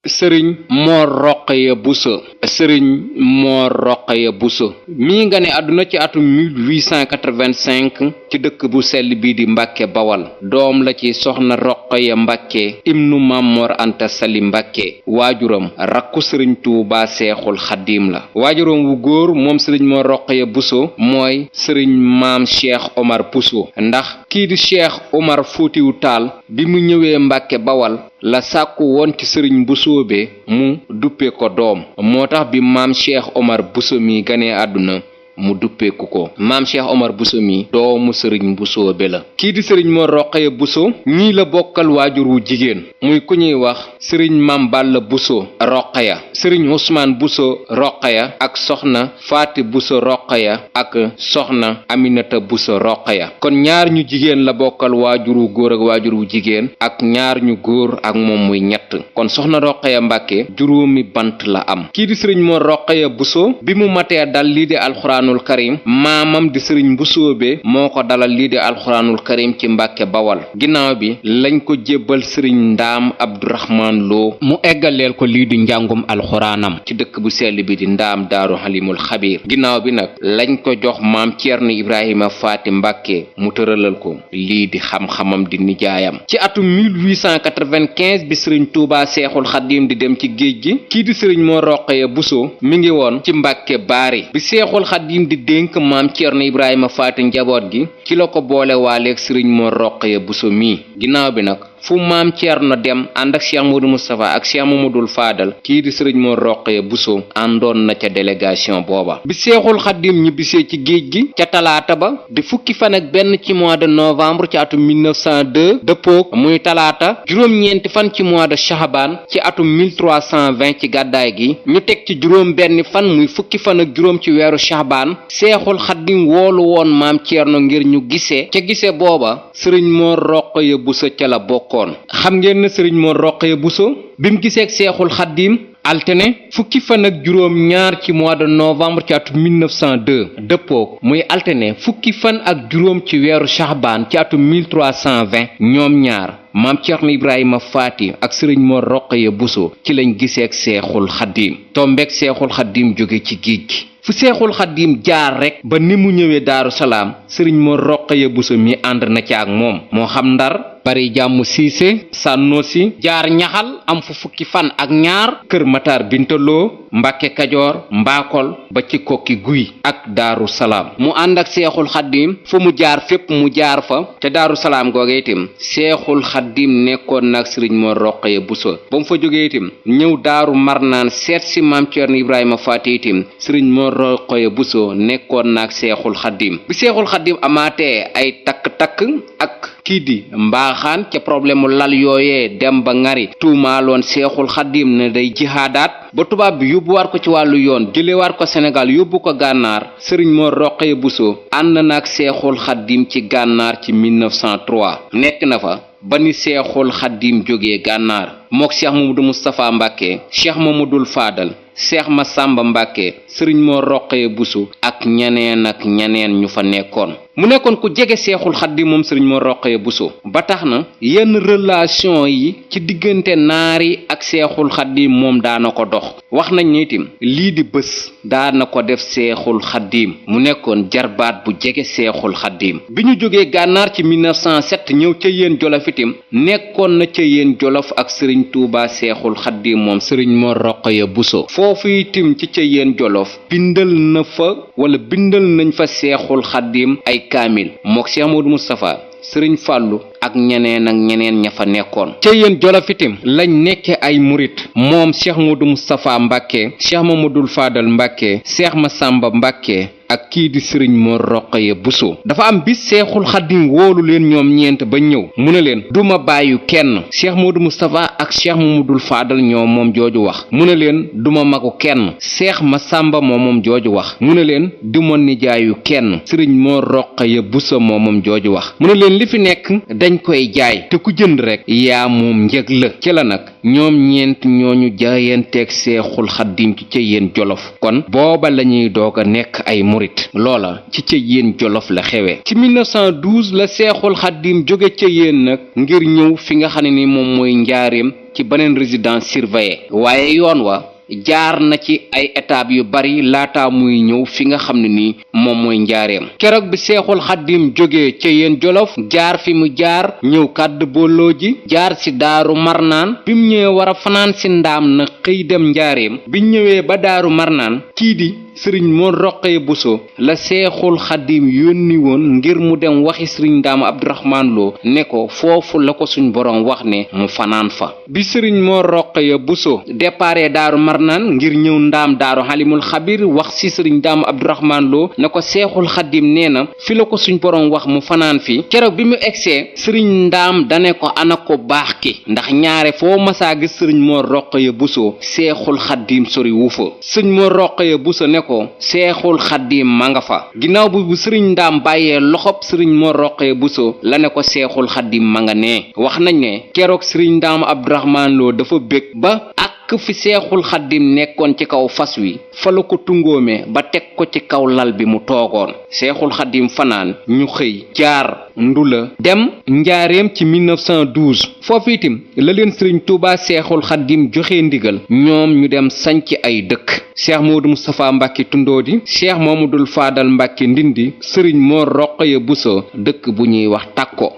sëriñ Mor Rokhaya Bousso. sëriñ Mor Rokhaya Bousso mi nga ne àdduna ci atum 1885 ci dëkk bu sell bii di Mbàkke Bawal. doom la ci soxna Rokhaya Mbàkke ibnu Mamor Anta Sali Mbàkke. waajuram rakku sëriñ Tuubaa Seexul Xaddiim la. waajuram wu góor moom sëriñ Mor Rokhaya Bousso mooy sëriñ maam Cheikh Omar Bousso, ndax kii di Cheikh Omar Fuutiyu Taal bi mu ñëwee Mbàkke Bawal la sàkku woon ci sëriñ Boussoobe mu duppe ko doom. moo tax bi maam Cheikh Omar Bousso mi ganee àdduna mu duppeeku ko. maam Cheikh Omar Bousso mi doomu sëriñ Boussoobe la. kii di sëriñ Mor Rokhaya Bousso ñii la bokkal waajur wu jigéen muy ku ñuy wax sëriñ Mam Balla Bousso Rokhaya, sëriñ Ousmane Bousso Rokhaya ak soxna Faati Bousso Rokhaya ak soxna Aminata Bousso Rokhaya. kon ñaar ñu jigéen la bokkal waajur wu góor ak waajur wu jigéen ak ñaar ñu góor ak moom muy ñett. kon soxna Rokhaya Mbàkke juróomi bant la am. kii di sëriñ Mor Rokhaya Bousso bi mu matee dal lii di alxuraanul karim maamam di sëriñ Boussoobe moo ko dalal lii di alxuraanul karim ci Mbàkke Bawal. ginnaaw bi lañ ko jébbal sëriñ Ndaam Abdourahman Lo mu eggaleel ko lii di njàngum alxuraanam ci dëkk bu sell bi di Ndaam Daaru Halimul Xabiir. ginnaaw bi nag lañ ko jox maam Ceerno Ibrahima Faati Mbàkke mu tëralal ko lii di xam-xamam di nijaayam. ci atum 1895 bi sëriñ Tuubaa Seexul Xaddiim di dem ci géej gi kii di sëriñ Mor Rokhaya Bousso mi ngi woon ci Mbàkke Baari. bi Seexul Xaddiim di dénk maam Ceerno Ibrahima Faati njaboot gi ci la ko boole waaleeg sëriñ Mor Rokhaya Bousso mi. ginnaaw bi nag fu maam Ceerno dem ànd ak Cheikh Modou Moustapha ak Cheikh Mamadou Fadal kii di sëriñ Mor Rokhaya Bousso àndoon na ca délégation booba. bi Seexul Xaddiim ñibbisee ci géej gi ca talaata ba di fukki fan ak benn ci mois de novembre ci atum 1902 dëppook muy talaata juróom-ñeenti fan ci mois de Chahaban ci atum 1320 ci gàddaay gi ñu teg ci juróom benn fan muy fukki fan ak juróom ci weeru Chahaban Seexul Xaddiim woolu woon maam Ceerno ngir ñu gisee ca gise booba sëriñ Mor Rokhaya Bousso ca la bokkoon. xam ngeen ne sëriñ Mor Rokhaya Bousso bi mu gisee ak Seexul Xaddiim altine fukki fan ak juróom ñaar ci mois de novembre ci atum 1902 dëppook muy altine fukki fan ak juróom ci weeru Chahaban ci atum 1320 ñoom ñaar maam Ceerno Ibrahima Faati ak sëriñ Mor Rokhaya Bousso ci lañ gisee ak Seexul Xaddiim tombeek Seexul Xaddiim jóge ci géej gi. fu Seexul Xaddiim jaar rek ba ni mu ñëwee Daaru Salaam sëriñ Mor Rokhaya Bousso mi ànd na ca ak moom moo xam Ndar bari jàmm siise sànnoosi jaar ñaxal am fu fukki fan ak ñaar kër Matar Bintaloo Mbàkke Kajoor Mbaakol ba ci Kokki Guy ak Daaru Salaam mu ànd ak Seexul Xaddiim fu mu jaar fépp mu jaar fa ca Daaru Salaam googe itam Seexul Xaddiim nekkoon nag sëriñ Mor Rokhaya Bousso ba mu fa jógee itam ñëw Daaru Marnaan seet si maam Ceerno Ibrahima Faati itam sëriñ Mor Rokhaya Bousso nekkoon nag Seexul Xaddiim bi Seexul Xaddiim amaatee ay takk-takk ak kii di mbaaxaan ca problème mu lal yooyee dem ba ngari tuumaaloon Seexul Xaddiim ne day jihaadaat ba tubaab bi yóbbuwaat ko ci wàllu yoon jëlewaat ko Sénégal yóbbu ko gànnaar sëriñ Mor Rokhaya Bousso ànd na ak Seexul Xaddiim ci gànnaar ci 1903 nekk na fa ba ni Seexul Xaddiim jógee gànnaar mook Cheikh Mamadou Moustapha Mbàkke Cheikh Mamadou Fadal Cheikh Massamba Mbàkke sëriñ Mor Rokhaya Bousso ak ñeneen ñu fa nekkoon mu nekkoon ku jege Seexul Xaddiim moom sëriñ Mor Rokhaya Bousso ba tax na yenn relation yi ci diggante naari ak Seexul Xaddiim moom daana ko dox wax nañ ne itam lii di bés daana ko def Seexul Xaddiim mu nekkoon jarbaat bu jege Seexul Xaddiim bi ñu jógee gànnaar ci 1907 ñëw ca yéen Jolof itam nekkoon na ca yéen Jolof ak sëriñ Tuubaa Seexul Xaddiim moom sëriñ Mor Rokhaya Bousso foofu itam ci ca yéen Jolof bindal nañ fa Seexul Xaddiim ay kaamil mook Cheikh Modou Moustapha sëriñ Fàllu ak ñeneen ña fa nekkoon ca yéen Jolof itam lañ nekke ay murit moom Cheikh Modou Moustapha Mbàkke Cheikh Mamadou Fadal Mbàkke Cheikh Massamba Mbàkke ak kii di sëriñ Mor Rokhaya Bousso dafa am bis Seexul Xaddiim woolu leen ñoom ñeent ba ñëw mu ne leen duma bàyyu kenn Cheikh Modou Moustapha ak Cheikh Mamadou Fadal ñoom moom jooju wax mu ne leen duma magu kenn Cheikh Massamba moom jooju wax mu ne leen duma nijaayu kenn sëriñ Mor Rokhaya Bousso moom jooju wax mu ne leen li fi nekk dañ koy jaay te ku jënd rek yaa moom njëg la ci la nag ñoom ñeent ñooñu jaayanteeg seexul xaddim ci Ceyeen Jolof kon booba lañuy doog a nekk ay murit loola ci Ceyeen Jolof la xewe ci 1912 la seexul xaddim jóge Ceyeen nag ngir ñëw fi nga xam ne ni moom mooy njaareem ci beneen résidence surveillée waaye yoon wa jaar na ci ay étapes yu bari laata muy ñëw fi nga xam ne nii moom mooy njaareem keroog bi seexul xaddim jógee Ceyeen Jolof jaar fi mu jaar ñëw kàdd booloo ji jaar ci daaru marnaan bi mu ñëwee war a fanaan ci ndaam na xëy dem njaareem bi ñëwee ba daaru marnaan kii di sëriñ Mor Roqaya Buso la seexul xaddim yónni woon ngir mu dem waxi sëriñ Ndaam Abdurahmaan Lo ne ko foofu la ko suñ boroom wax ne mu fanaan fa bi sëriñ Mor Roqaya Buso déparé daaru marnaan ngir ñëw ndaam daaru xalimul xabir wax ci sëriñ Ndaam Abdurahmaan Lo ne ko seexul xaddim nee na fi la ko suñ boroom wax mu fanaan fi keroog bi mu egsee sëriñ Ndaam dane ko ana ko baax ki ndax ñaare foo masaa gis sëriñ Mor Roqaya Buso seexul xaddim sori wu fa sëriñ Mor Roqaya Buso ne ko seexul xaddim ma nga fa ginnaaw bu sëriñ Ndaam bàyyee loxob sëriñ Mor Roqaya Buso la ne ko seexul xaddim ma nga nee wax nañ ne keroog sëriñ Ndaam Abdurahmaan Lo dafa bég ba ak fi seexul xaddim nekkoon ci kaw fas wi fa la ko tungoome ba teg ko ci kaw lal bi mu toogoon seexul xaddim fanaan ñu xëy jaar ndula dem njaareem ci 1912 foofu itam la leen sëriñ Tuubaa seexul xaddim joxe ndigal ñoom ñu dem sanc ay dëkk cheikh Modou Moustapha Mbacke Tundoodi cheikh Mamadul Faadal Mbacke Ndindi sëriñ Mor Roqaya Buso dëkk bu ñuy wax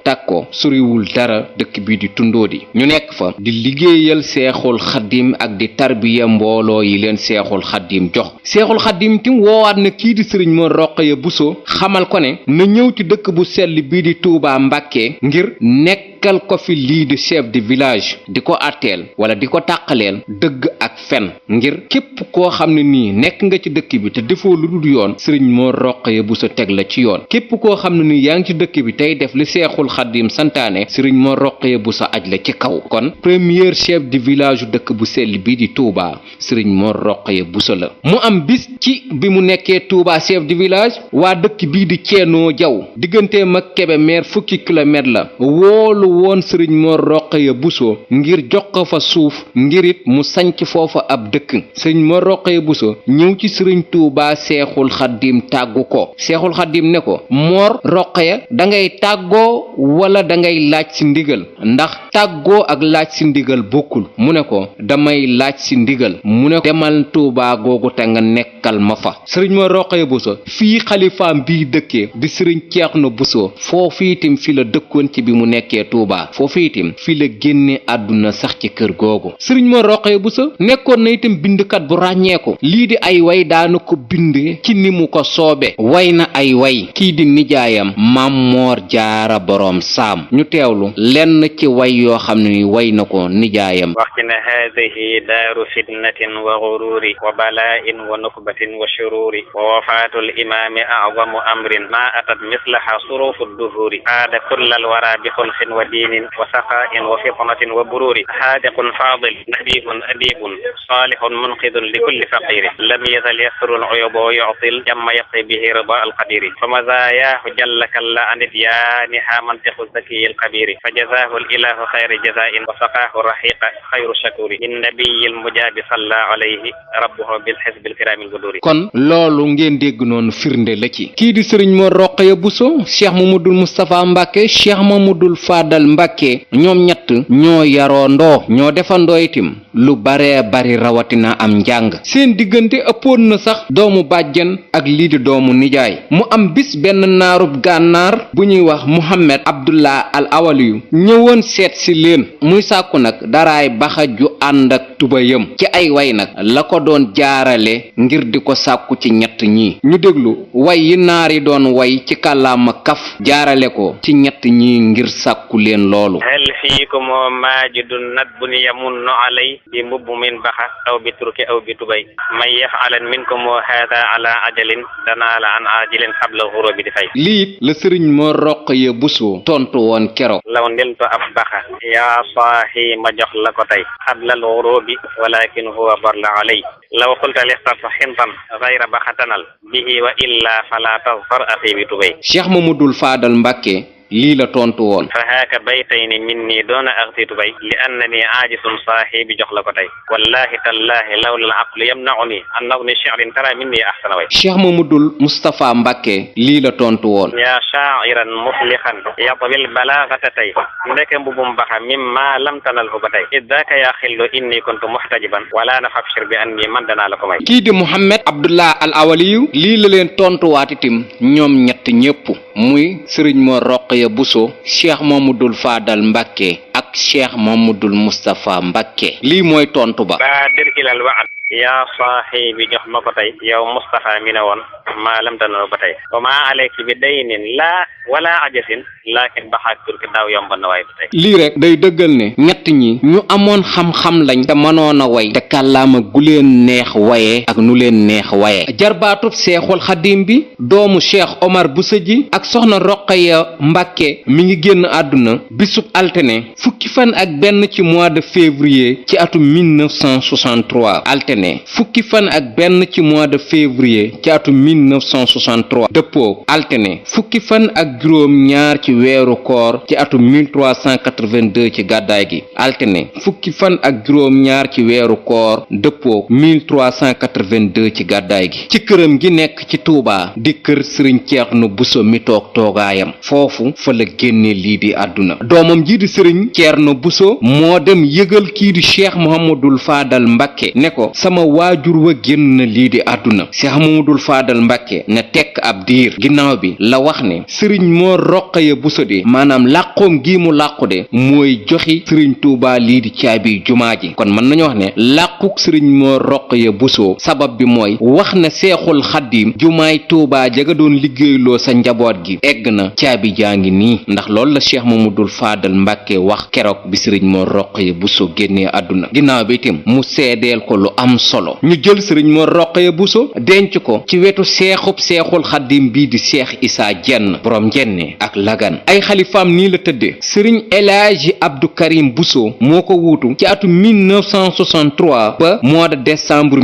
takko soriwul dara dëkk bi di Tundoodi ñu nekk fa di liggéeyal seexul xaddim ak di tarbiya mbooloo yi leen seexul xaddim jox seexul xaddim tim woowaat na kii di sëriñ Mor Roqaya Buso xamal ko ne na ñëw ci dëkk bu sell bii di Touba Mbacke ngir nekkal ko fi lii di chef de village di ko àtteel wala di ko tàqaleel dëgg ak fen ngir képp koo xam ne nii nekk nga ci dëkk bi te defoo lu dul yoon sëriñ Mor Roqaya Buso teg la ci yoon képp koo xam ne nii yaa ngi ci dëkk bi tey def li seexul xaddim santaane sëriñ Mor Roqaya Buso aj la ci kaw kon premier chef de village u dëkk bu sell bii di Touba sëriñ Mor Roqaya Buso la mu am bis ci bi mu nekkee Touba chef de village waa dëkk bii di Ceenoo Jaw digganteem ak Kébémer fukki kilomètre la woolu woon sëriñ Mor Roqaya Buso ngir jox ko fa suuf ngir it mu sanc foofa ab dëkk sëriñ Mor Roqaya Buso ñëw ci sëriñ Tuubaa seexul xaddim tàggu ko seexul xaddim ne ko Mor Roqaya dangay tàggoo wala dangay laaj ci ndigal ndax tàggoo ak laaj ci ndigal bokkul mu ne ko damay laaj ci ndigal mu ne ko demal Tuubaa googu te nga nekkal ma fa sëriñ Mor Roqaya Buso fii xalifaam bii dëkkee di sëriñ Ceerno Buso foofu itam fi la dëkkoon ci bi mu nekkee Tuubaa foofu itam fi la génne àdduna sax ci kër googu sëriñ Mor Roqaya Buso nekkoon na itam bindkat bu ràññeeku lii di ay way daana ko bind ci ni mu ko soobe way na ay way kii di nijaayam Maam Moor Jaara Boroom Saam ñu teewlu lenn ci way yoo xam ne way na ko nijaayam wax ci ne haadihi daaru fitnatin wa gururi wa bala'in wa nukbatin wa shururi wa wafaatul imaami a'zamu amrin ma atat mislaha surufu duhuri aada kullal wara bi xulqin wa diinin wa saqaa'in wa fitnatin wa bururi haadiqun faadil nabihun adibun salihun munqidun li kulli faqiri lam yazal yasrul uyuba wa yu'til jamma yaqi bihi rida alqadiri fa mazaayahu jalla kalla anit yaaniha mantiqu zakiyil kabiri fa jazaahu ilahu xayra jazaa'in wa saqaahu rahiqa xayru shakuri min nabiyil mujaabi salla alayhi rabbuhu bil hizbil kiramil buduri kon loolu ngeen dégg noonu firnde la ci kii di sëriñ Mor Roqaya Buso cheikh Mamadul Moustapha Mbacke cheikh Mamadul Fadal Mbacke ñoom ñett ñoo yaroo ndoo ñoo defandoo itim lu bare bari rawatina am njàng seen diggante ëppoon na sax doomu bàjjen ak lii di doomu nijaay mu am bis benn naarub gànnaar bu ñuy wax Muhammad Abdullah al Awaliyu ñëwoon seet si leen muy sàkku nag daraay baxa ju ànd ak tubayam ci ay way nag la ko doon jaarale ngir di ko sàkku ci ñett ñi ñu déglu way yi naar yi doon way ci kàllaama kaf jaarale ko ci ñett ñi ngir sàkku leen loolu hal fiikum maajidun nadbun yamunnu alay bi mbubb min baxa aw bi turki aw bi tubay man yafalan minkum haada ala ajalin danaala an ajilin xabla xuróobi di fay lii la sëriñ Mor Roqaya Buso tontu woon keroog law ndiltu ab baxa yaa saaxi ma jox la ko tey xablal xuróobi walakin huwa barla alay law xulta lixtarta xintan gayra baxatanal bihi wa illa fala tazfar axi bi tubay cheikh Mamadul Faadal Mbàkke lii la tontu woon. fa haaka baytayni minni doona axtitu bay li annani aajisun saahibi jox la ko tey wallahi tallahi lawla al aqlu yamnauni an nawni shi'rin tara minni ahsana way. Cheikh Mamadul Moustapha Mbàkke lii la tontu woon. yaa shaa'iran muflihan yatwil balaagata tey ndeke mbubum baxa mimma lam tanalhu ba tey iddaaka yaa xillu inni kuntu muhtajiban wala na fabshir bi anni man danaa la ko may. kii di Mouhamed Abdullah al Awaliyu lii la leen tontuwaat itam ñoom ñett ñépp muy sëriñ Mor Roqaya Bousso Cheikh Mamadul Fadal Mbàkke ak Cheikh Mamadul Moustapha Mbàkke lii mooy tontu ba. baadir ilal wa'd yaa saahibi jox ma ko tey yow Moustapha mi ne woon maa lam tanalhu ba tey wa maa alayki bi daynin laa wala ajasin laakin baxaak turki daaw yomba na waay ba tey. lii rek day dëggal ne ñett ñi ñu amoon xam-xam lañ te mënoon a way te kàllaama gu leen neex waye ak nu leen neex waye. jarbaatub seexul xadim bi doomu Cheikh Omar Bousso ji ak soxna Roqaya Mbàkke mi ngi génn àdduna bisub altine fukki fan ak benn ci mois de février ci atum 1963 altine fukki fan ak benn ci mois de février ci atum 1963 dëppoo altine fukki fan ak juróom ñaar ci weeru koor ci atum 1382 ci gàddaay gi altine fukki fan ak juróom ñaar ci weeru koor dëppoo 1382 ci gàddaay gi ci këram gi nekk ci Touba di kër sëriñ Ceerno Bousso mi toog toogaayam foofu fa la génne lii di àdduna doomam ji di sëriñ Ceerno Bousso moo dem yëgal kii di Cheikh Mouhamadul Fadal Mbàkke ne ko sama waajur wa génn lii di àdduna Cheikh Mouhamadul Fadal Mbàkke ne tekk ab diir ginnaaw bi la wax ne sëriñ Mor Roqaya Bousso de maanaam làqoom gi mu làqu de mooy joxi sëriñ Touba lii di caabi jumaa ji kon mën nañu wax ne làquk sëriñ Mor Roqaya Bousso sabab bi mooy wax na seexul xaddim jumaay Touba jaga doon liggéeyloo sa njaboot gi egg na caabi jaa ngi nii ndax loolu la Cheikh Mamadul Fadal Mbàkke wax keroog bi sëriñ Mor Roqaya Bousso génnee àdduna ginnaaw bi itam mu seedeel ko lu am solo ñu jël sëriñ Mor Roqaya Bousso denc ko ci wetu seexul xaddim bii di Cheikh Issa Diène borom njenne ak lagan ay xalifaam nii la tëddee sëriñ El Hadji Abdou Karim Bousso moo ko wuutu ci atum 1963 ba mois de décembre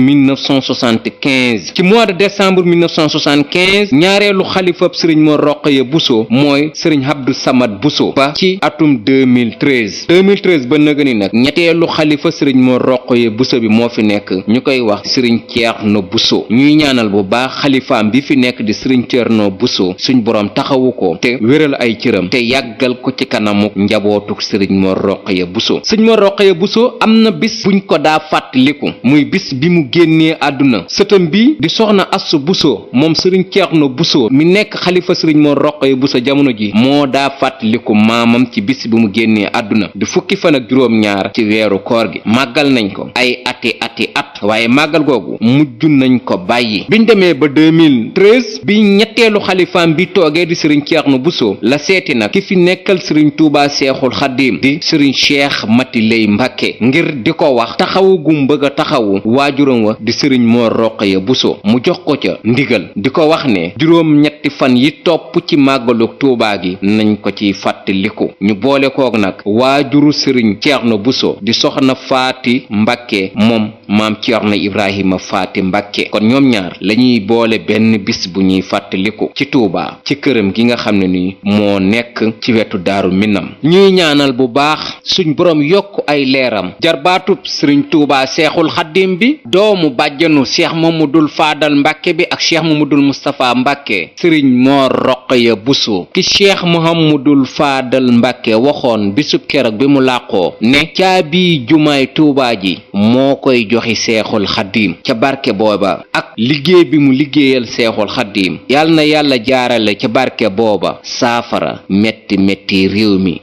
1975 ci mois de décembre 1975 ñaareelu xalifab sëriñ Mor Roqaya Bousso mooy sëriñ Abdou Samad Bousso ba ci atum 2013 ba nëgëni nag ñetteelu xalifa sëriñ Mor Roqaya Bousso bi moo fi nekk ñu koy wax sëriñ Ceerno Bousso ñuy ñaanal bu baax xalifaam bi fi nekk di sëriñ Ceerno Bousso suñ boroom taxawu ko te wéral ay cëram te yàggal ko ci kanamuk njabootuk sëriñ Mor Roqaya Bousso sëriñ Mor Roqaya Bousso am na bis buñ ko daa fàttaliku muy bis bi mu génnee àdduna sëtam bi di soxna Assu Bousso moom sëriñ Ceerno Bousso mi nekk xalifa sëriñ Mor Roqaya Bousso jamono ji moo daa fàttaliku maamam ci bis bi mu génnee àdduna di fukki fan ak juróom ñaar ci weeru koor gi màggal nañ ko ay ati at waaye màggal googu mujj nañ ko bàyyi biñ demee ba 2013 bi ñetteelu xalifaam bi toogee di sëriñ Ceerno Bousso la seeti nag ki fi nekkal sëriñ Touba Seexul Xaddiim di sëriñ Cheikh Mati Lay Mbàkke ngir di ko wax taxawu gum bëgg a taxawu waajuram wa di sëriñ Mor Roqaya Bousso mu jox ko ca ndigal di ko wax ne juróom ñetti fan yi topp ci màggalu Touba gi nañ ko ci fàttaliku ñu boole koog nag waajuru sëriñ Ceerno Bousso di soxna Faati Mbàkke moom maam Ceerno Ibrahima Faati Mbàkke kon ñoom ñaar lañuy boole benn bis bu ñuy fàttaliku ci Touba ci këram gi nga xam ne ni moo nekk ci wetu Daaru Minam ñuy ñaanal bu baax suñ boroom yokk ay leeram jarbaatub sëriñ Touba Seexul Xaddim bi doomu bàjjanu Cheikh Mamadul Fadal Mbàkke bi ak Cheikh Mamadul Moustapha Mbàkke sëriñ Mor Roqaya Bousso ki Cheikh Mamadul Fadal Mbàkke waxoon bisub keroog bi mu làqoo ne caabi jumaay Touba ji moo koy joxi Seexul Xaddim ca barke booba ak liggéey bi mu liggéeyal Seexul Xaddim yal na yàlla jaarale ca barke booba saafara metti réew mi